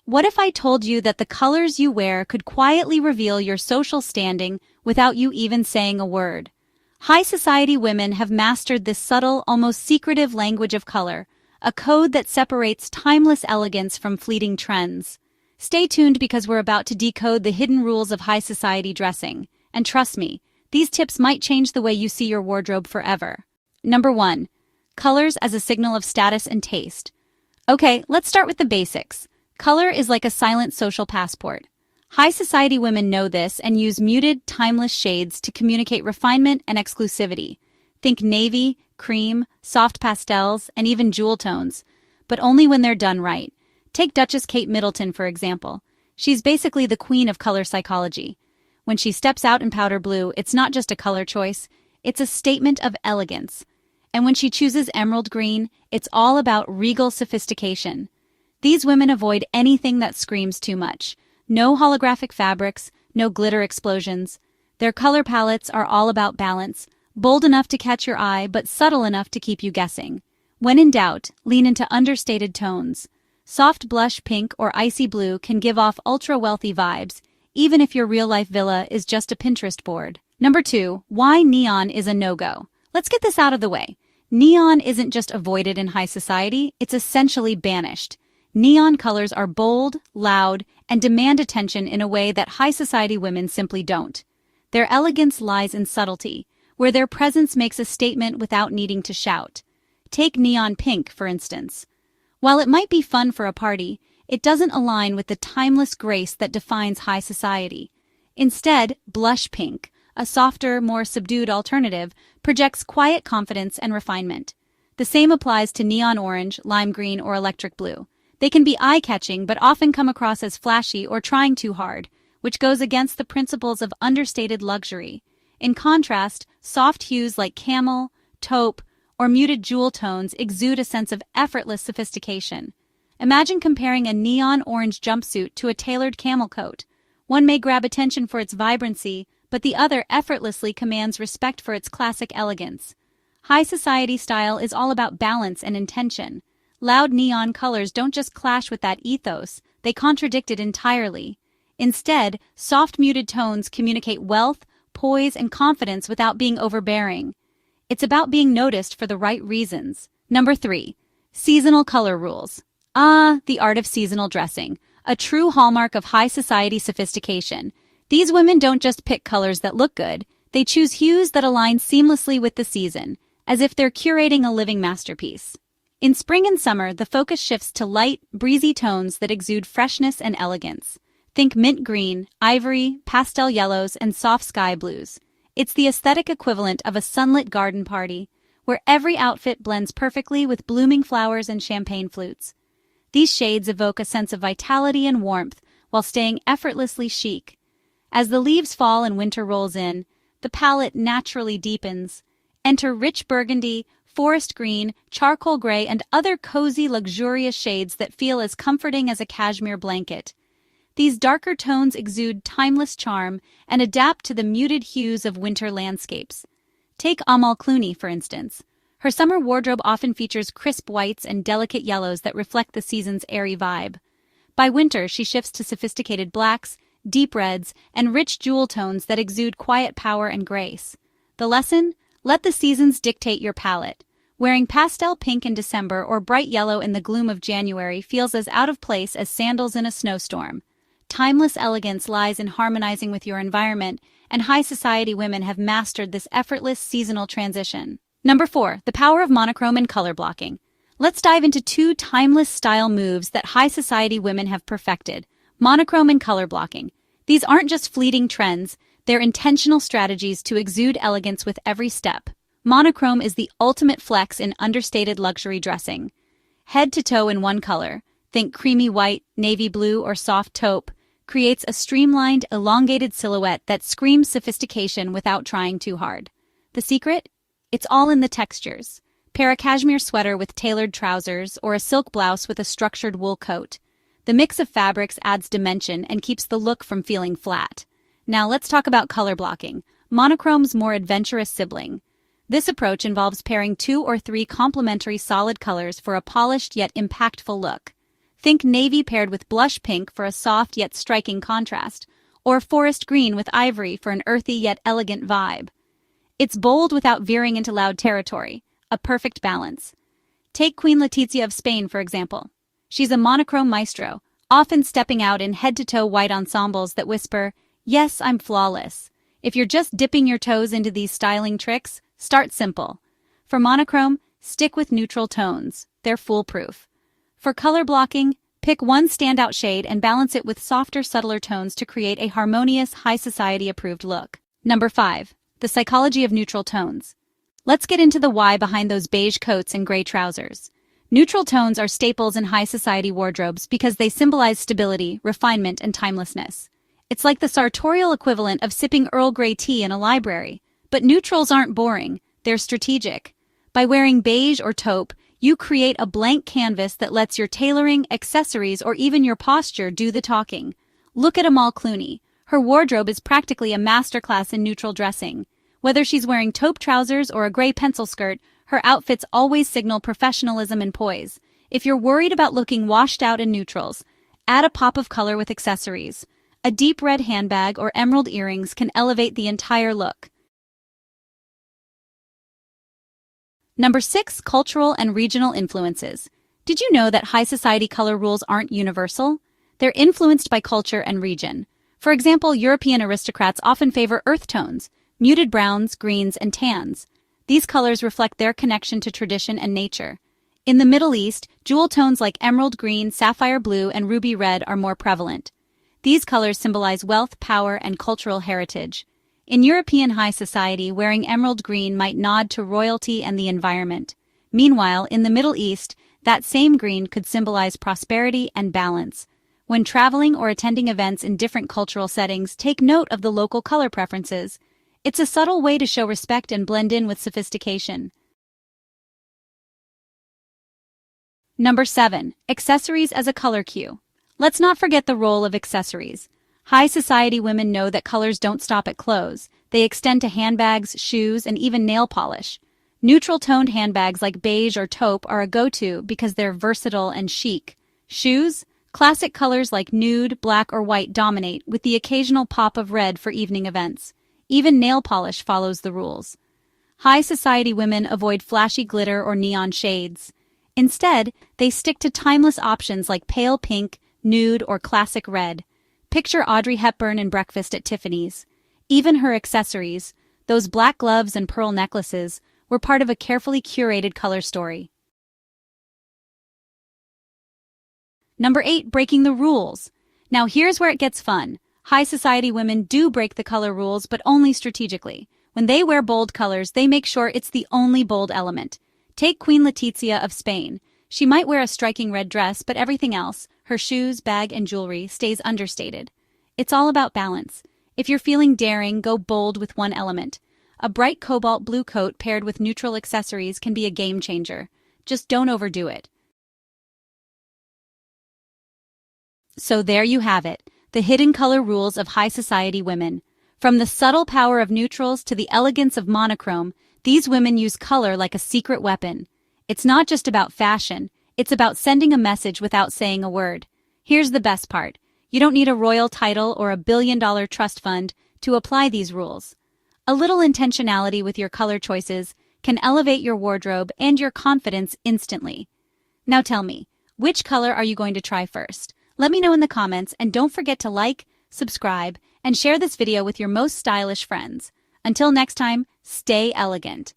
What if I told you that the colors you wear could quietly reveal your social standing without you even saying a word? High society women have mastered this subtle, almost secretive language of color, a code that separates timeless elegance from fleeting trends. Stay tuned because we're about to decode the hidden rules of high society dressing. And trust me, these tips might change the way you see your wardrobe forever. Number 1. Colors as a signal of status and taste. Okay, let's start with the basics. Color is like a silent social passport. High society women know this and use muted, timeless shades to communicate refinement and exclusivity. Think navy, cream, soft pastels, and even jewel tones, but only when they're done right. Take Duchess Kate Middleton, for example. She's basically the queen of color psychology. When she steps out in powder blue, it's not just a color choice, it's a statement of elegance. And when she chooses emerald green, it's all about regal sophistication. These women avoid anything that screams too much. No holographic fabrics, no glitter explosions. Their color palettes are all about balance, bold enough to catch your eye but subtle enough to keep you guessing. When in doubt, lean into understated tones. Soft blush pink or icy blue can give off ultra-wealthy vibes, even if your real-life villa is just a Pinterest board. Number 2, why neon is a no-go. Let's get this out of the way. Neon isn't just avoided in high society, it's essentially banished. Neon colors are bold, loud, and demand attention in a way that high society women simply don't. Their elegance lies in subtlety, where their presence makes a statement without needing to shout. Take neon pink, for instance. While it might be fun for a party, it doesn't align with the timeless grace that defines high society. Instead, blush pink, a softer, more subdued alternative, projects quiet confidence and refinement. The same applies to neon orange, lime green, or electric blue. They can be eye-catching but often come across as flashy or trying too hard, which goes against the principles of understated luxury. In contrast, soft hues like camel, taupe, or muted jewel tones exude a sense of effortless sophistication. Imagine comparing a neon orange jumpsuit to a tailored camel coat. One may grab attention for its vibrancy, but the other effortlessly commands respect for its classic elegance. High society style is all about balance and intention. Loud neon colors don't just clash with that ethos, they contradict it entirely. Instead, soft muted tones communicate wealth, poise, and confidence without being overbearing. It's about being noticed for the right reasons. Number 3. Seasonal color rules. The art of seasonal dressing, a true hallmark of high society sophistication. These women don't just pick colors that look good, they choose hues that align seamlessly with the season, as if they're curating a living masterpiece. In spring and summer, the focus shifts to light, breezy tones that exude freshness and elegance. Think mint green, ivory, pastel yellows, and soft sky blues. It's the aesthetic equivalent of a sunlit garden party, where every outfit blends perfectly with blooming flowers and champagne flutes. These shades evoke a sense of vitality and warmth while staying effortlessly chic. As the leaves fall and winter rolls in, the palette naturally deepens. Enter rich burgundy, forest green, charcoal gray, and other cozy, luxurious shades that feel as comforting as a cashmere blanket. These darker tones exude timeless charm and adapt to the muted hues of winter landscapes. Take Amal Clooney, for instance. Her summer wardrobe often features crisp whites and delicate yellows that reflect the season's airy vibe. By winter, she shifts to sophisticated blacks, deep reds, and rich jewel tones that exude quiet power and grace. The lesson? Let the seasons dictate your palette. Wearing pastel pink in December or bright yellow in the gloom of January feels as out of place as sandals in a snowstorm. Timeless elegance lies in harmonizing with your environment, and high society women have mastered this effortless seasonal transition. Number 4, the power of monochrome and color blocking. Let's dive into 2 timeless style moves that high society women have perfected: monochrome and color blocking. These aren't just fleeting trends, they're intentional strategies to exude elegance with every step. Monochrome is the ultimate flex in understated luxury dressing. Head to toe in one color, think creamy white, navy blue, or soft taupe, creates a streamlined, elongated silhouette that screams sophistication without trying too hard. The secret? It's all in the textures. Pair a cashmere sweater with tailored trousers or a silk blouse with a structured wool coat. The mix of fabrics adds dimension and keeps the look from feeling flat. Now let's talk about color blocking, monochrome's more adventurous sibling. This approach involves pairing 2 or 3 complementary solid colors for a polished yet impactful look. Think navy paired with blush pink for a soft yet striking contrast, or forest green with ivory for an earthy yet elegant vibe. It's bold without veering into loud territory, a perfect balance. Take Queen Letizia of Spain, for example. She's a monochrome maestro, often stepping out in head-to-toe white ensembles that whisper, "Yes, I'm flawless." If you're just dipping your toes into these styling tricks, start simple. For monochrome, stick with neutral tones. They're foolproof. For color blocking, pick one standout shade and balance it with softer, subtler tones to create a harmonious, high society-approved look. Number 5. The psychology of neutral tones. Let's get into the why behind those beige coats and gray trousers. Neutral tones are staples in high society wardrobes because they symbolize stability, refinement, and timelessness. It's like the sartorial equivalent of sipping Earl Grey tea in a library. But neutrals aren't boring, they're strategic. By wearing beige or taupe, you create a blank canvas that lets your tailoring, accessories, or even your posture do the talking. Look at Amal Clooney. Her wardrobe is practically a masterclass in neutral dressing. Whether she's wearing taupe trousers or a gray pencil skirt, her outfits always signal professionalism and poise. If you're worried about looking washed out in neutrals, add a pop of color with accessories. A deep red handbag or emerald earrings can elevate the entire look. Number 6. Cultural and regional influences. Did you know that high society color rules aren't universal? They're influenced by culture and region. For example, European aristocrats often favor earth tones, muted browns, greens, and tans. These colors reflect their connection to tradition and nature. In the Middle East, jewel tones like emerald green, sapphire blue, and ruby red are more prevalent. These colors symbolize wealth, power, and cultural heritage. In European high society, wearing emerald green might nod to royalty and the environment. Meanwhile, in the Middle East, that same green could symbolize prosperity and balance. When traveling or attending events in different cultural settings, take note of the local color preferences. It's a subtle way to show respect and blend in with sophistication. Number 7. Accessories as a color cue. Let's not forget the role of accessories. High society women know that colors don't stop at clothes. They extend to handbags, shoes, and even nail polish. Neutral-toned handbags like beige or taupe are a go-to because they're versatile and chic. Shoes? Classic colors like nude, black, or white dominate, with the occasional pop of red for evening events. Even nail polish follows the rules. High society women avoid flashy glitter or neon shades. Instead, they stick to timeless options like pale pink, nude, or classic red. Picture Audrey Hepburn in Breakfast at Tiffany's. Even her accessories, those black gloves and pearl necklaces, were part of a carefully curated color story. Number 8. Breaking the rules. Now here's where it gets fun. High society women do break the color rules, but only strategically. When they wear bold colors, they make sure it's the only bold element. Take Queen Letizia of Spain. She might wear a striking red dress, but everything else, her shoes, bag, and jewelry, stays understated. It's all about balance. If you're feeling daring, go bold with one element. A bright cobalt blue coat paired with neutral accessories can be a game changer. Just don't overdo it. So there you have it, the hidden color rules of high society women. From the subtle power of neutrals to the elegance of monochrome, these women use color like a secret weapon. It's not just about fashion, it's about sending a message without saying a word. Here's the best part. You don't need a royal title or a billion-dollar trust fund to apply these rules. A little intentionality with your color choices can elevate your wardrobe and your confidence instantly. Now tell me, which color are you going to try first? Let me know in the comments, and don't forget to like, subscribe, and share this video with your most stylish friends. Until next time, stay elegant.